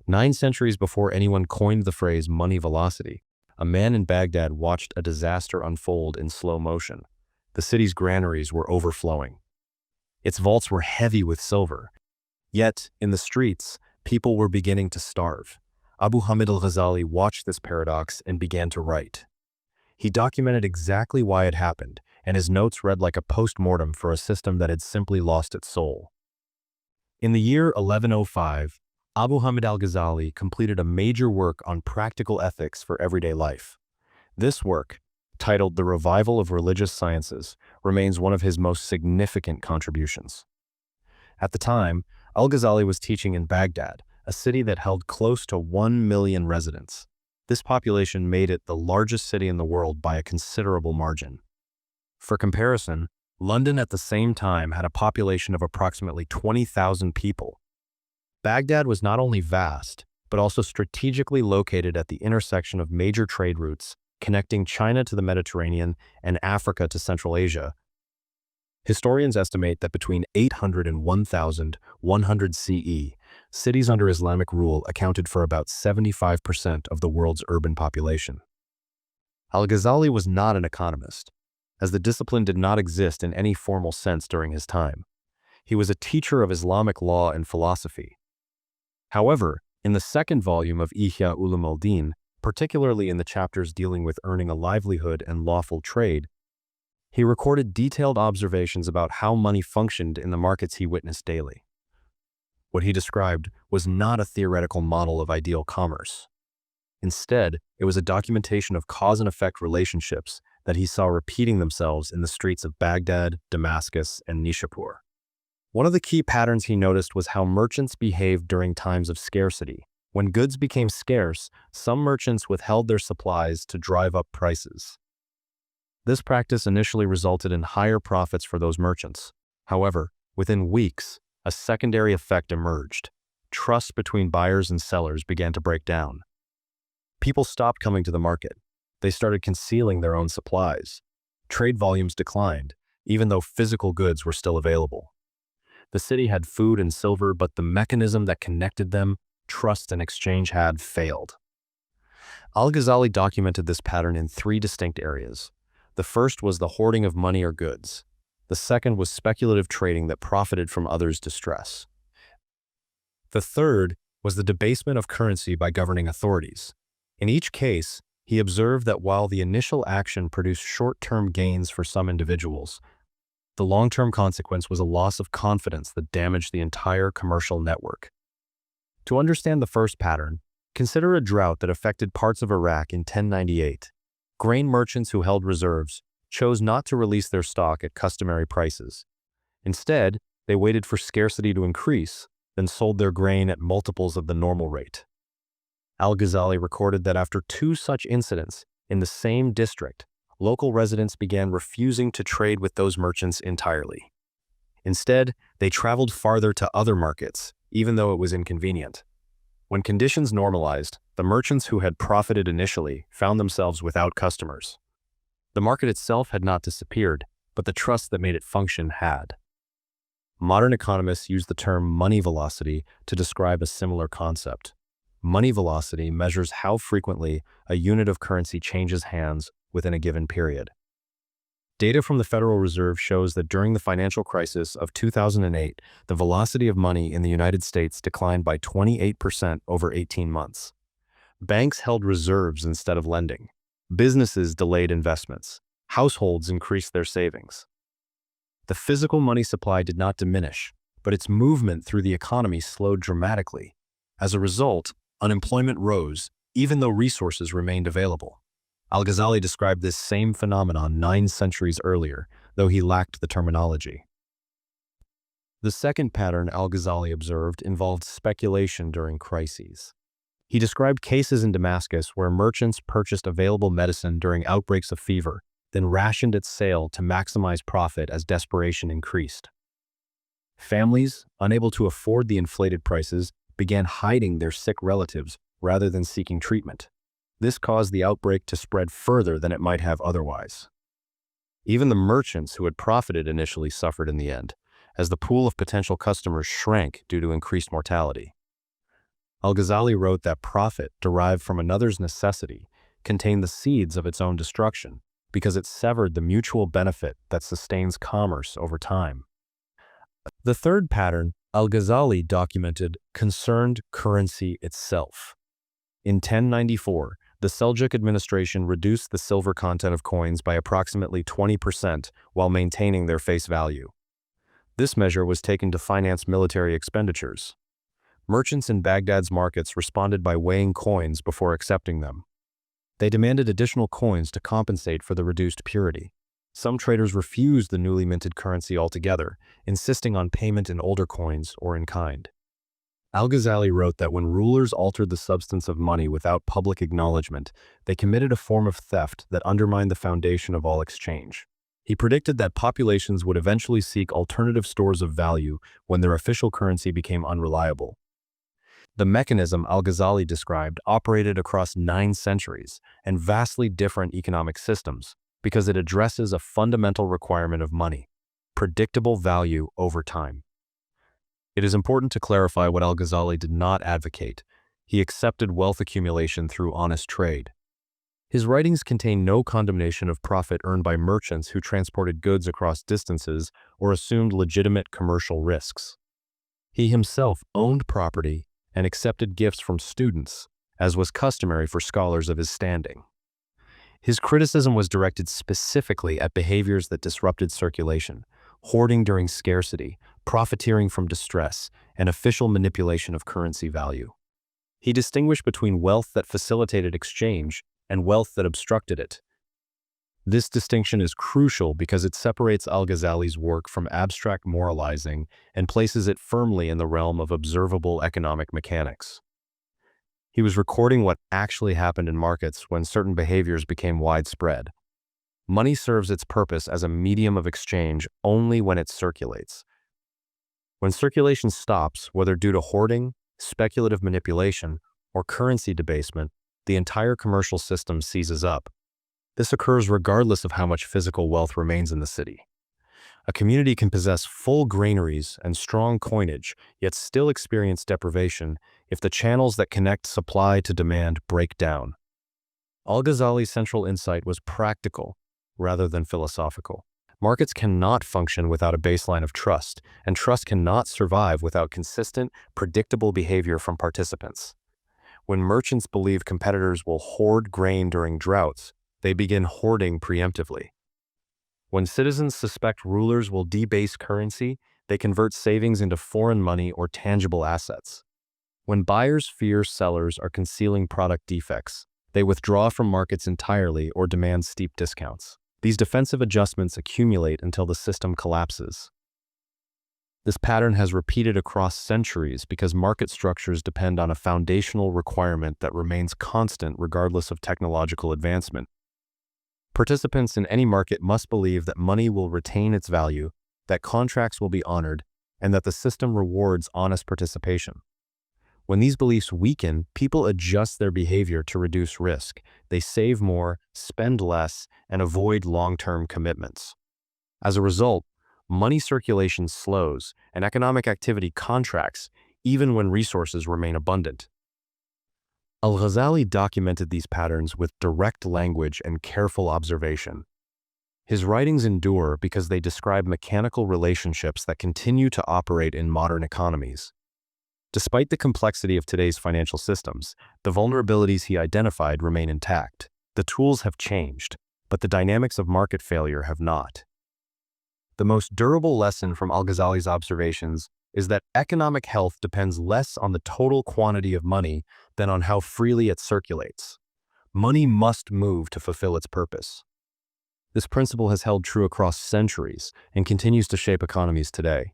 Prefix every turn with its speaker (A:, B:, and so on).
A: 9 centuries before anyone coined the phrase money velocity, a man in Baghdad watched a disaster unfold in slow motion. The city's granaries were overflowing. Its vaults were heavy with silver. Yet, in the streets, people were beginning to starve. Abu Hamid Al-Ghazali watched this paradox and began to write. He documented exactly why it happened, and his notes read like a post-mortem for a system that had simply lost its soul. In the year 1105, Abu Hamid Al-Ghazali completed a major work on practical ethics for everyday life. This work, titled The Revival of Religious Sciences, remains one of his most significant contributions. At the time, Al-Ghazali was teaching in Baghdad, a city that held close to 1 million residents. This population made it the largest city in the world by a considerable margin. For comparison, London at the same time had a population of approximately 20,000 people. Baghdad was not only vast, but also strategically located at the intersection of major trade routes connecting China to the Mediterranean and Africa to Central Asia. Historians estimate that between 800 and 1100 CE, cities under Islamic rule accounted for about 75% of the world's urban population. Al-Ghazali was not an economist, as the discipline did not exist in any formal sense during his time. He was a teacher of Islamic law and philosophy. However, in the second volume of Ihya Ulum, particularly in the chapters dealing with earning a livelihood and lawful trade, he recorded detailed observations about how money functioned in the markets he witnessed daily. What he described was not a theoretical model of ideal commerce. Instead, it was a documentation of cause and effect relationships that he saw repeating themselves in the streets of Baghdad, Damascus, and Nishapur. One of the key patterns he noticed was how merchants behaved during times of scarcity. When goods became scarce, some merchants withheld their supplies to drive up prices. This practice initially resulted in higher profits for those merchants. However, within weeks, a secondary effect emerged. Trust between buyers and sellers began to break down. People stopped coming to the market. They started concealing their own supplies. Trade volumes declined, even though physical goods were still available. The city had food and silver, but the mechanism that connected them, trust and exchange, had failed. Al-Ghazali documented this pattern in 3 distinct areas. The first was the hoarding of money or goods. The second was speculative trading that profited from others' distress. The third was the debasement of currency by governing authorities. In each case, he observed that while the initial action produced short-term gains for some individuals, the long-term consequence was a loss of confidence that damaged the entire commercial network. To understand the first pattern, consider a drought that affected parts of Iraq in 1098. Grain merchants who held reserves chose not to release their stock at customary prices. Instead, they waited for scarcity to increase, then sold their grain at multiples of the normal rate. Al-Ghazali recorded that after 2 such incidents in the same district, local residents began refusing to trade with those merchants entirely. Instead, they traveled farther to other markets, even though it was inconvenient. When conditions normalized, the merchants who had profited initially found themselves without customers. The market itself had not disappeared, but the trust that made it function had. Modern economists use the term money velocity to describe a similar concept. Money velocity measures how frequently a unit of currency changes hands within a given period. Data from the Federal Reserve shows that during the financial crisis of 2008, the velocity of money in the United States declined by 28% over 18 months. Banks held reserves instead of lending. Businesses delayed investments. Households increased their savings. The physical money supply did not diminish, but its movement through the economy slowed dramatically. As a result, unemployment rose, even though resources remained available. Al-Ghazali described this same phenomenon 9 centuries earlier, though he lacked the terminology. The second pattern Al-Ghazali observed involved speculation during crises. He described cases in Damascus where merchants purchased available medicine during outbreaks of fever, then rationed its sale to maximize profit as desperation increased. Families, unable to afford the inflated prices, began hiding their sick relatives rather than seeking treatment. This caused the outbreak to spread further than it might have otherwise. Even the merchants who had profited initially suffered in the end, as the pool of potential customers shrank due to increased mortality. Al-Ghazali wrote that profit derived from another's necessity contained the seeds of its own destruction because it severed the mutual benefit that sustains commerce over time. The third pattern Al-Ghazali documented concerned currency itself. In 1094, the Seljuk administration reduced the silver content of coins by approximately 20% while maintaining their face value. This measure was taken to finance military expenditures. Merchants in Baghdad's markets responded by weighing coins before accepting them. They demanded additional coins to compensate for the reduced purity. Some traders refused the newly minted currency altogether, insisting on payment in older coins or in kind. Al-Ghazali wrote that when rulers altered the substance of money without public acknowledgement, they committed a form of theft that undermined the foundation of all exchange. He predicted that populations would eventually seek alternative stores of value when their official currency became unreliable. The mechanism Al-Ghazali described operated across 9 centuries and vastly different economic systems because it addresses a fundamental requirement of money: predictable value over time. It is important to clarify what Al-Ghazali did not advocate. He accepted wealth accumulation through honest trade. His writings contain no condemnation of profit earned by merchants who transported goods across distances or assumed legitimate commercial risks. He himself owned property and accepted gifts from students, as was customary for scholars of his standing. His criticism was directed specifically at behaviors that disrupted circulation: hoarding during scarcity, profiteering from distress, and official manipulation of currency value. He distinguished between wealth that facilitated exchange and wealth that obstructed it. This distinction is crucial because it separates Al-Ghazali's work from abstract moralizing and places it firmly in the realm of observable economic mechanics. He was recording what actually happened in markets when certain behaviors became widespread. Money serves its purpose as a medium of exchange only when it circulates. When circulation stops, whether due to hoarding, speculative manipulation, or currency debasement, the entire commercial system seizes up. This occurs regardless of how much physical wealth remains in the city. A community can possess full granaries and strong coinage, yet still experience deprivation if the channels that connect supply to demand break down. Al-Ghazali's central insight was practical rather than philosophical. Markets cannot function without a baseline of trust, and trust cannot survive without consistent, predictable behavior from participants. When merchants believe competitors will hoard grain during droughts, they begin hoarding preemptively. When citizens suspect rulers will debase currency, they convert savings into foreign money or tangible assets. When buyers fear sellers are concealing product defects, they withdraw from markets entirely or demand steep discounts. These defensive adjustments accumulate until the system collapses. This pattern has repeated across centuries because market structures depend on a foundational requirement that remains constant regardless of technological advancement. Participants in any market must believe that money will retain its value, that contracts will be honored, and that the system rewards honest participation. When these beliefs weaken, people adjust their behavior to reduce risk. They save more, spend less, and avoid long-term commitments. As a result, money circulation slows and economic activity contracts even when resources remain abundant. Al-Ghazali documented these patterns with direct language and careful observation. His writings endure because they describe mechanical relationships that continue to operate in modern economies. Despite the complexity of today's financial systems, the vulnerabilities he identified remain intact. The tools have changed, but the dynamics of market failure have not. The most durable lesson from Al-Ghazali's observations is that economic health depends less on the total quantity of money than on how freely it circulates. Money must move to fulfill its purpose. This principle has held true across centuries and continues to shape economies today.